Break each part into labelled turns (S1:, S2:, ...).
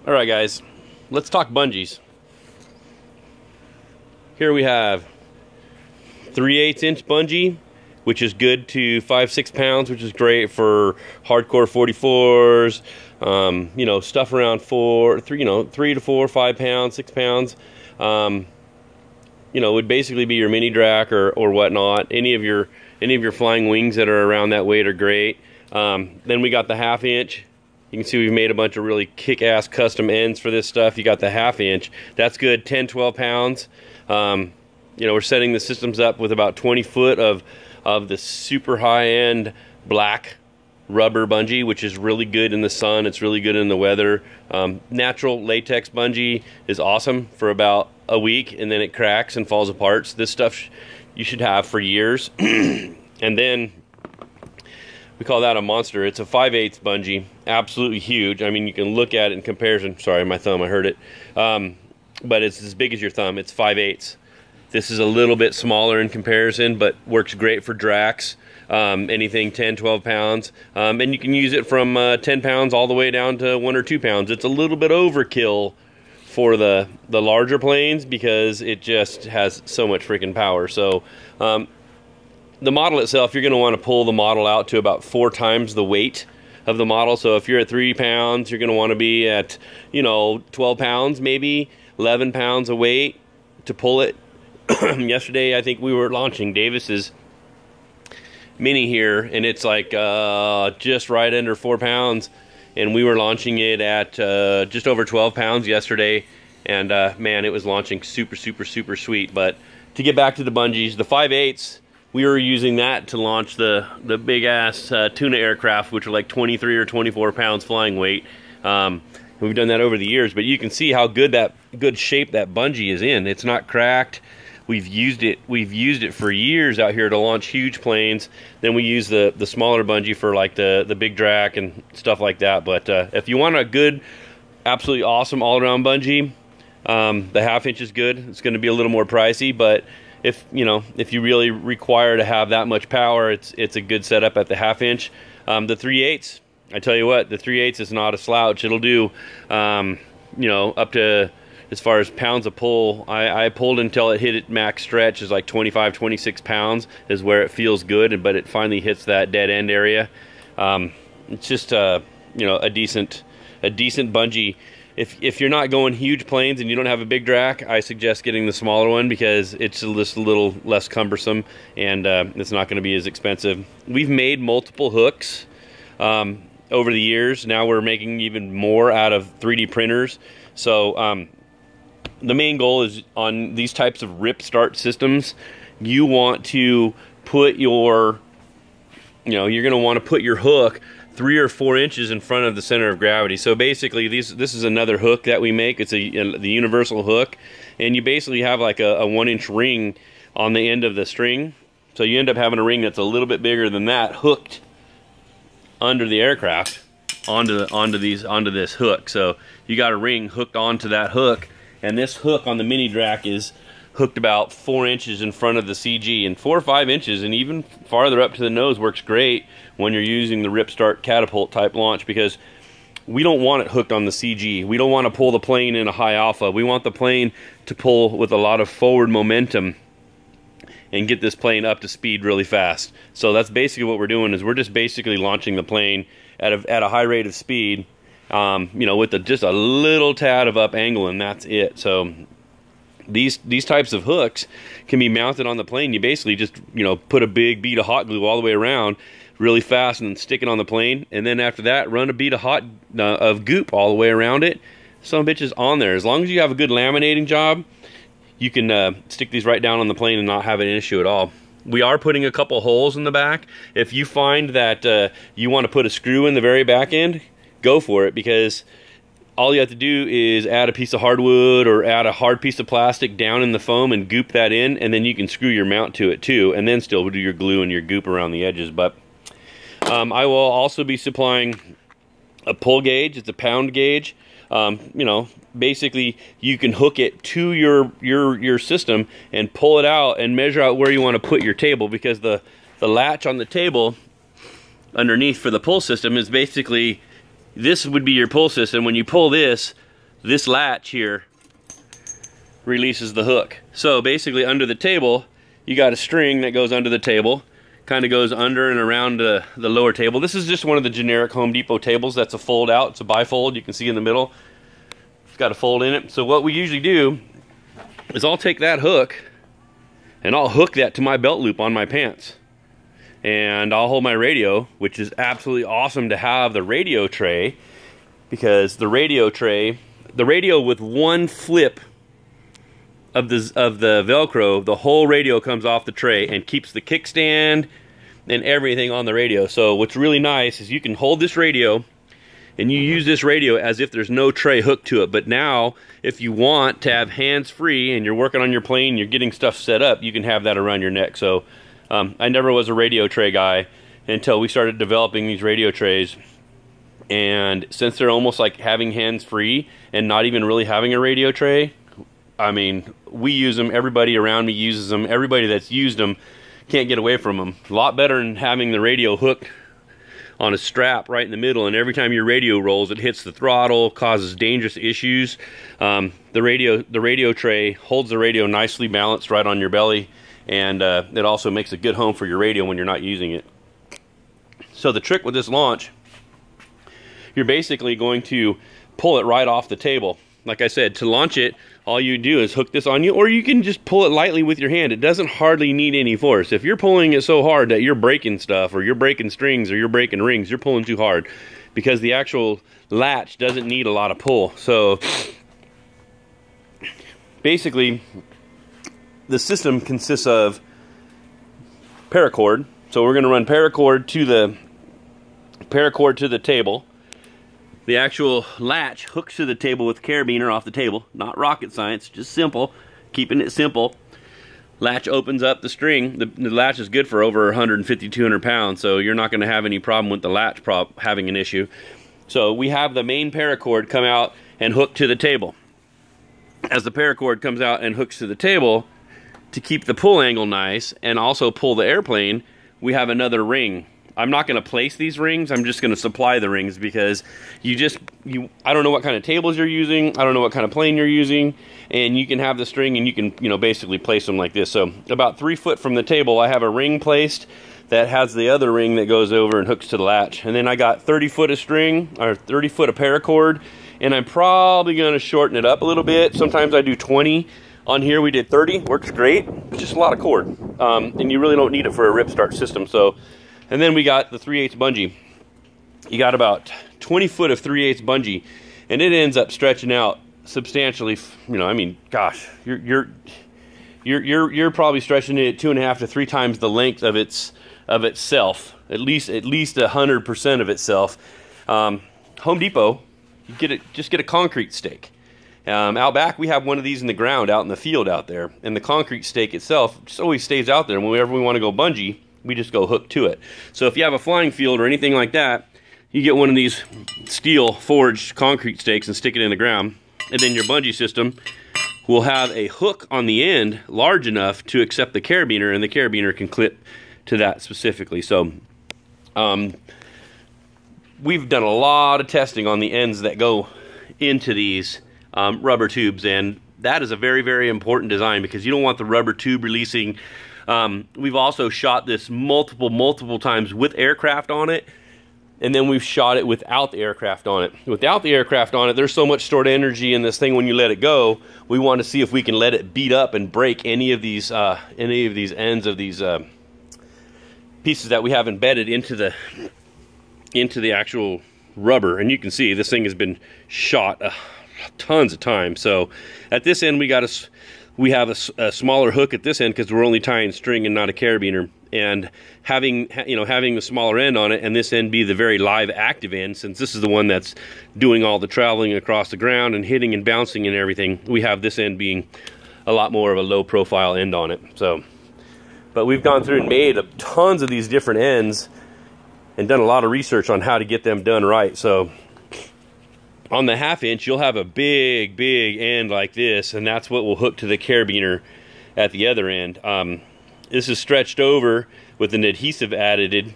S1: Alright guys, let's talk bungees. Here we have 3/8 inch bungee, which is good to 5-6 pounds, which is great for hardcore 44s, you know, stuff around 3 to 4, 5 pounds, 6 pounds. You know, would basically be your mini drac or whatnot. Any of your flying wings that are around that weight are great. Then we got the 1/2 inch. You can see we've made a bunch of really kick-ass custom ends for this stuff. You got the 1/2 inch. That's good, 10-12 pounds. You know, we're setting the systems up with about 20 foot of the super high-end black rubber bungee, which is really good in the sun. It's really good in the weather. Natural latex bungee is awesome for about a week, and then it cracks and falls apart. So this stuff you should have for years. And then we call that a monster. It's a 5/8 bungee, absolutely huge. I mean, you can look at it in comparison. Sorry, my thumb, I hurt it. But it's as big as your thumb. It's 5/8. This is a little bit smaller in comparison, but works great for dracs. Anything 10-12 pounds, and you can use it from 10 pounds all the way down to 1 or 2 pounds. It's a little bit overkill for the larger planes because it just has so much freaking power. So the model itself, you're going to want to pull the model out to about 4 times the weight of the model. So if you're at 3 pounds, you're going to want to be at, you know, 12 pounds, maybe 11 pounds of weight to pull it. Yesterday, I think we were launching Davis's mini here, and it's like just right under 4 pounds, and we were launching it at just over 12 pounds yesterday, and man, it was launching super sweet. But to get back to the bungees, the 5/8, we were using that to launch the big ass tuna aircraft, which are like 23 or 24 pounds flying weight. We've done that over the years, but you can see how good shape that bungee is in. It's not cracked. We've used it for years out here to launch huge planes. Then we use the smaller bungee for like the big drac and stuff like that. But if you want a good, absolutely awesome all-around bungee, the 1/2 inch is good. It's going to be a little more pricey, but if you really require to have that much power, it's a good setup at the 1/2 inch. The 3/8, I tell you what, the 3/8 is not a slouch. It'll do you know, up to, as far as pounds of pull, I pulled until it hit its max stretch is like 25-26 pounds is where it feels good, but it finally hits that dead end area. It's just you know, a decent bungee. If you're not going huge planes and you don't have a big drac, I suggest getting the smaller one because it's just a little less cumbersome, and it's not going to be as expensive. We've made multiple hooks over the years. Now we're making even more out of 3D printers. So the main goal is on these types of Ripstart systems, you want to put your, you're going to want to put your hook 3 or 4 inches in front of the center of gravity. So basically, this is another hook that we make. It's the universal hook, and you basically have like a 1-inch ring on the end of the string. So you end up having a ring that's a little bit bigger than that, hooked under the aircraft onto this hook. So you got a ring hooked onto that hook. And this hook on the mini drac is hooked about 4 inches in front of the CG, and 4 or 5 inches, and even farther up to the nose works great when you're using the Ripstart catapult type launch, because we don't want it hooked on the CG. We don't want to pull the plane in a high alpha. We want the plane to pull with a lot of forward momentum and get this plane up to speed really fast. So that's basically what we're doing, is we're just basically launching the plane at a high rate of speed, you know, with just a little tad of up angle, and that's it. So these types of hooks can be mounted on the plane. You basically just, put a big bead of hot glue all the way around really fast and then stick it on the plane, and then after that run a bead of goop all the way around it. Some bitch is on there. As long as you have a good laminating job, you can stick these right down on the plane and not have an issue at all. We are putting a couple holes in the back. If you find that you want to put a screw in the very back end, go for it, because all you have to do is add a piece of hardwood or add a hard piece of plastic down in the foam and goop that in, and then you can screw your mount to it too, and then still do your glue and your goop around the edges. But I will also be supplying a pull gauge. It's a pound gauge. Basically you can hook it to your system and pull it out and measure out where you want to put your table, because the latch on the table underneath for the pull system is basically, this would be your pull system. When you pull this, this latch here releases the hook. So basically under the table, you got a string that goes under the table, kind of goes under and around the lower table. This is just one of the generic Home Depot tables that's a fold out. It's a bifold, you can see in the middle. It's got a fold in it. So what we usually do is I'll take that hook and I'll hook that to my belt loop on my pants. And I'll hold my radio, which is absolutely awesome to have the radio tray, because the radio with one flip of the Velcro, the whole radio comes off the tray and keeps the kickstand and everything on the radio. So what's really nice is you can hold this radio and you use this radio as if there's no tray hooked to it. But now, if you want to have hands free and you're working on your plane, you're getting stuff set up, you can have that around your neck. So I never was a radio tray guy until we started developing these radio trays. And since they're almost like having hands free and not even really having a radio tray, I mean, we use them, everybody around me uses them, everybody that's used them can't get away from them. A lot better than having the radio hooked on a strap right in the middle, and every time your radio rolls, it hits the throttle, causes dangerous issues. The radio tray holds the radio nicely balanced right on your belly, and it also makes a good home for your radio when you're not using it. So the trick with this launch, you're basically going to pull it right off the table. Like I said, to launch it, all you do is hook this on you, or you can just pull it lightly with your hand. It doesn't hardly need any force. If you're pulling it so hard that you're breaking stuff, or you're breaking strings, or you're breaking rings, you're pulling too hard, because the actual latch doesn't need a lot of pull. So basically, the system consists of paracord. So we're going to run paracord to the table. The actual latch hooks to the table with carabiner off the table. Not rocket science, just simple. Keeping it simple. Latch opens up the string. The latch is good for over 150, 200 pounds, so you're not going to have any problem with the latch having an issue. So we have the main paracord come out and hook to the table. As the paracord comes out and hooks to the table, to keep the pull angle nice and also pull the airplane, we have another ring. I'm not going to place these rings, I'm just going to supply the rings, because I don't know what kind of tables you're using, I don't know what kind of plane you're using, and you can have the string and you can, basically place them like this. So about 3 foot from the table, I have a ring placed that has the other ring that goes over and hooks to the latch. And then I got 30 foot of string, or 30 foot of paracord, and I'm probably going to shorten it up a little bit. Sometimes I do 20. On here we did 30, works great, it's just a lot of cord. And you really don't need it for a Ripstart system. So. And then we got the 3/8 bungee. You got about 20 foot of 3/8 bungee, and it ends up stretching out substantially. I mean, gosh, you're probably stretching it 2.5 to 3 times the length of itself, at least 100% of itself. Home Depot, just get a concrete stake. Out back, we have one of these in the ground out in the field out there, and the concrete stake itself just always stays out there. And whenever we want to go bungee, we just go hook to it. So if you have a flying field or anything like that, you get one of these steel forged concrete stakes and stick it in the ground, and then your bungee system will have a hook on the end large enough to accept the carabiner, and the carabiner can clip to that specifically. So we've done a lot of testing on the ends that go into these rubber tubes, and that is a very, very important design, because you don't want the rubber tube releasing. We've also shot this multiple times with aircraft on it, and then we've shot it without the aircraft on it. Without the aircraft on it, there's so much stored energy in this thing when you let it go. We want to see if we can let it beat up and break any of these ends of these pieces that we have embedded into the actual rubber. And you can see this thing has been shot tons of times. So at this end, we have a smaller hook at this end, because we're only tying string and not a carabiner. And having the smaller end on it, and this end be the very live active end, since this is the one that's doing all the traveling across the ground and hitting and bouncing and everything, we have this end being a lot more of a low profile end on it. So, but we've gone through and made tons of these different ends and done a lot of research on how to get them done right. So on the 1/2 inch, you'll have a big end like this, and that's what will hook to the carabiner at the other end. This is stretched over with an adhesive additive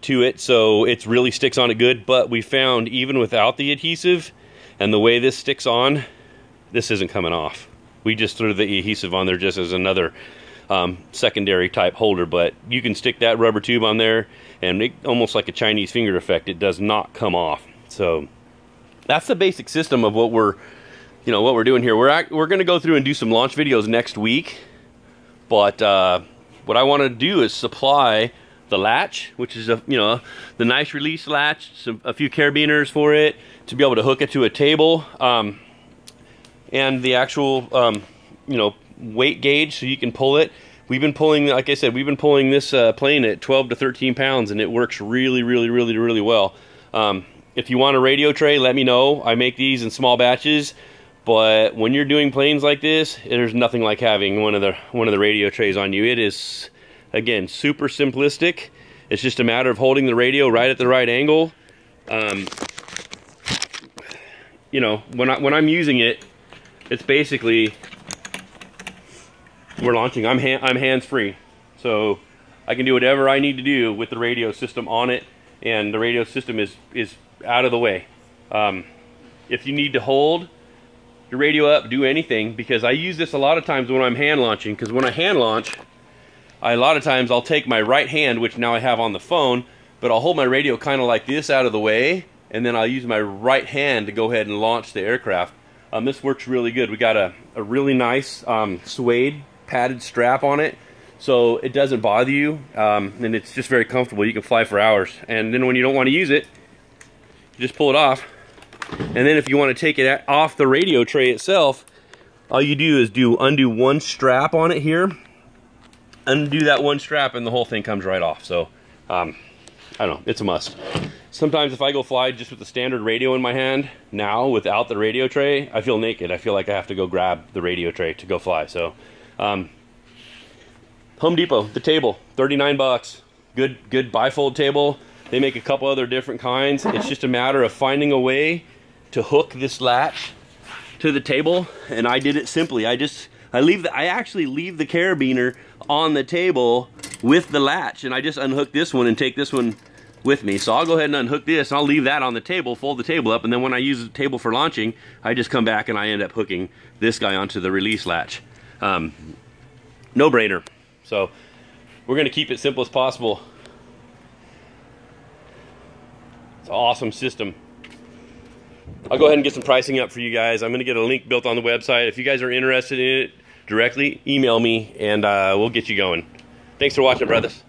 S1: to it, so it really sticks on it good. But we found, even without the adhesive, And the way this sticks on, this isn't coming off. We just threw the adhesive on there just as another secondary type holder, but you can stick that rubber tube on there and make almost like a Chinese finger effect. It does not come off. So that's the basic system of what we're doing here. We're going to go through and do some launch videos next week, but what I want to do is supply the latch, which is the nice release latch, a few carabiners for it to be able to hook it to a table, and the actual weight gauge so you can pull it. We've been pulling, like I said, we've been pulling this plane at 12 to 13 pounds, and it works really well. If you want a radio tray, let me know. I make these in small batches, but when you're doing planes like this, there's nothing like having one of the radio trays on you. It is, again, super simplistic. It's just a matter of holding the radio right at the right angle. When I'm using it, it's basically, we're launching. I'm hands-free, so I can do whatever I need to do with the radio system on it, and the radio system is out of the way. If you need to hold your radio up, do anything, because I use this a lot of times when I'm hand launching, because when I hand launch, a lot of times I'll take my right hand, which now I have on the phone, but I'll hold my radio kind of like this out of the way, and then I'll use my right hand to go ahead and launch the aircraft. This works really good. We got a really nice suede padded strap on it, so it doesn't bother you, and it's just very comfortable. You can fly for hours, and then when you don't want to use it, you just pull it off. And then if you want to take it off the radio tray itself, all you do is undo one strap on it here, undo that one strap, and the whole thing comes right off. So I don't know, it's a must. Sometimes if I go fly just with the standard radio in my hand now without the radio tray, I feel naked. I feel like I have to go grab the radio tray to go fly. So Home Depot, the table, 39 bucks. Good bifold table. They make a couple other different kinds. It's just a matter of finding a way to hook this latch to the table, and I did it simply. I actually leave the carabiner on the table with the latch, and I just unhook this one and take this one with me. So I'll go ahead and unhook this, and I'll leave that on the table, fold the table up, and then when I use the table for launching, I just come back and I end up hooking this guy onto the release latch. No brainer. So we're going to keep it simple as possible. It's an awesome system. I'll go ahead and get some pricing up for you guys. I'm going to get a link built on the website. If you guys are interested in it directly, email me and we'll get you going. Thanks for watching, brothers.